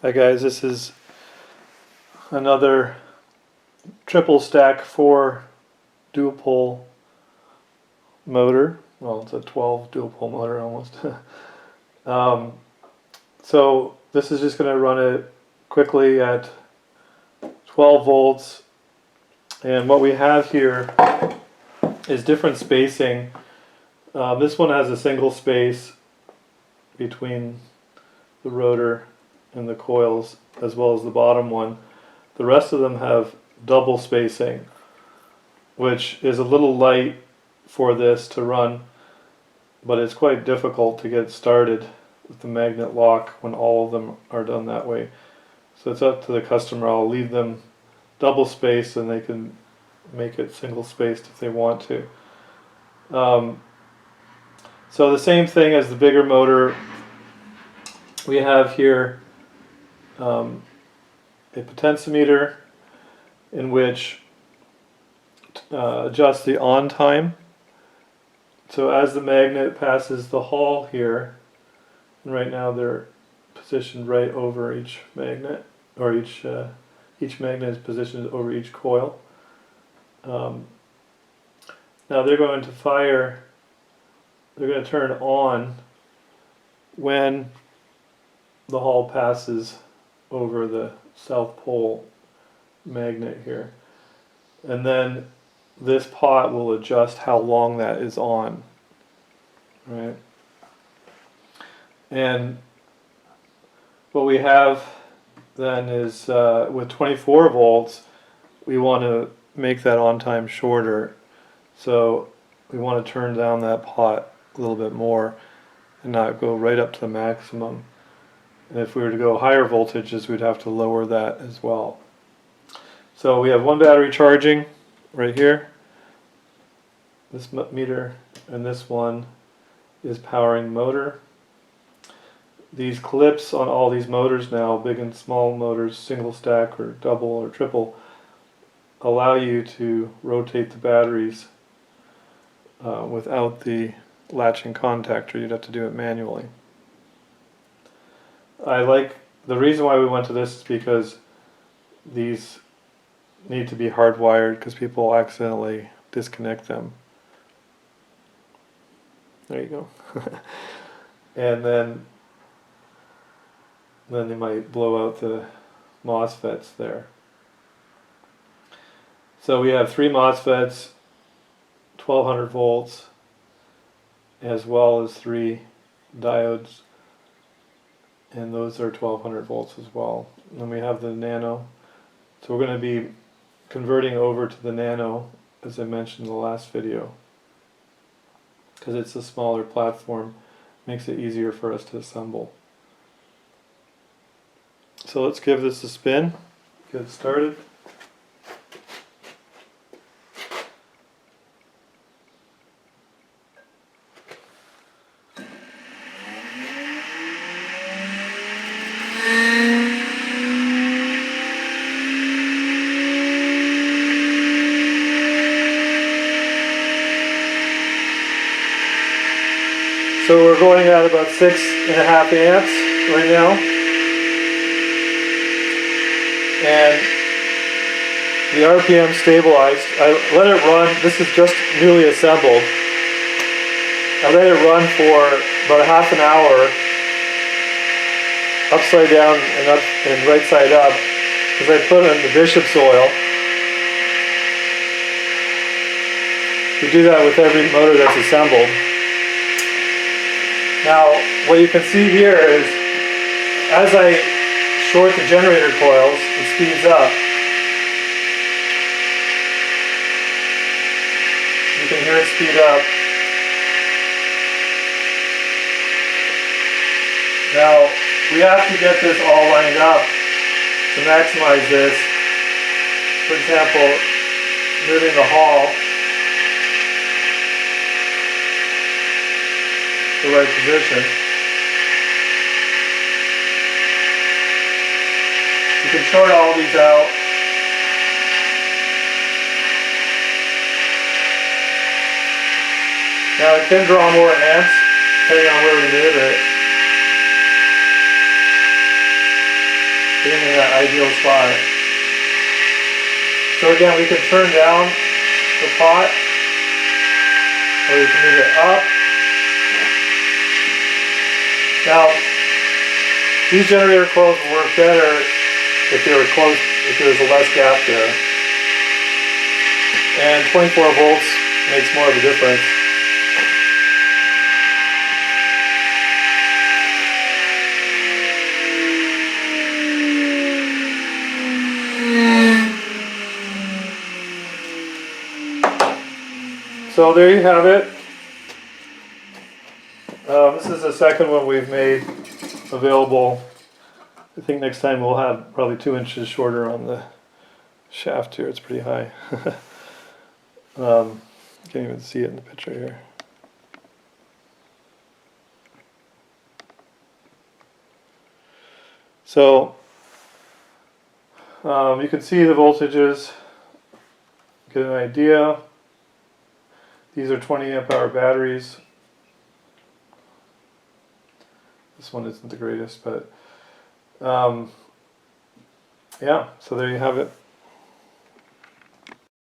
Hi guys, this is another triple stack 4 dual pole motor. Well, it's a 12 dual pole motor almost. So this is just going to run it quickly at 12 volts, and what we have here is different spacing. This one has a single space between the rotor and the coils, as well as the bottom one. The rest of them have double spacing, which is a little light for this to run, but it's quite difficult to get started with the magnet lock when all of them are done that way. So it's up to the customer. I'll leave them double spaced and they can make it single spaced if they want to. So the same thing as the bigger motor, we have here a potentiometer in which adjusts the on time. So as the magnet passes the Hall here, and right now they're positioned right over each magnet, or each magnet is positioned over each coil. Now they're going to fire, they're going to turn on when the Hall passes over the South Pole magnet here. And then this pot will adjust how long that is on, right? And what we have then is with 24 volts, we want to make that on time shorter. So we want to turn down that pot a little bit more and not go right up to the maximum. And if we were to go higher voltages, we'd have to lower that as well. So we have one battery charging right here, this meter, and this one is powering the motor. These clips on all these motors now, big and small motors, single stack or double or triple, allow you to rotate the batteries without the latching contactor. You'd have to do it manually. The reason why we went to this is because these need to be hardwired because people accidentally disconnect them. There you go. And then they might blow out the MOSFETs there. So we have 3 MOSFETs, 1200 volts, as well as 3 diodes, and those are 1200 volts as well. And then we have the nano. So we're going to be converting over to the nano, as I mentioned in the last video, because it's a smaller platform, makes it easier for us to assemble. So let's give this a spin, get it started. So we're going at about 6.5 amps right now. And the RPM stabilized. I let it run, this is just newly assembled. I let it run for about half an hour, upside down and up and right side up, because I put in the bishop's oil. We do that with every motor that's assembled. Now, what you can see here is, as I short the generator coils, it speeds up. You can hear it speed up. Now, we have to get this all lined up to maximize this. For example, moving the Hall the right position. You can short all these out. Now it can draw more amps depending on where we move it. getting in that ideal spot. So again, we can turn down the pot, or we can move it up. Now, these generator coils will work better if they were close, if there was a less gap there. And 24 volts makes more of a difference. So there you have it. This is the second one we've made available. I think next time we'll have probably 2 inches shorter on the shaft here. It's pretty high. Can't even see it in the picture here. So you can see the voltages, get an idea. These are 20 amp hour batteries. This one isn't the greatest, but yeah, so there you have it.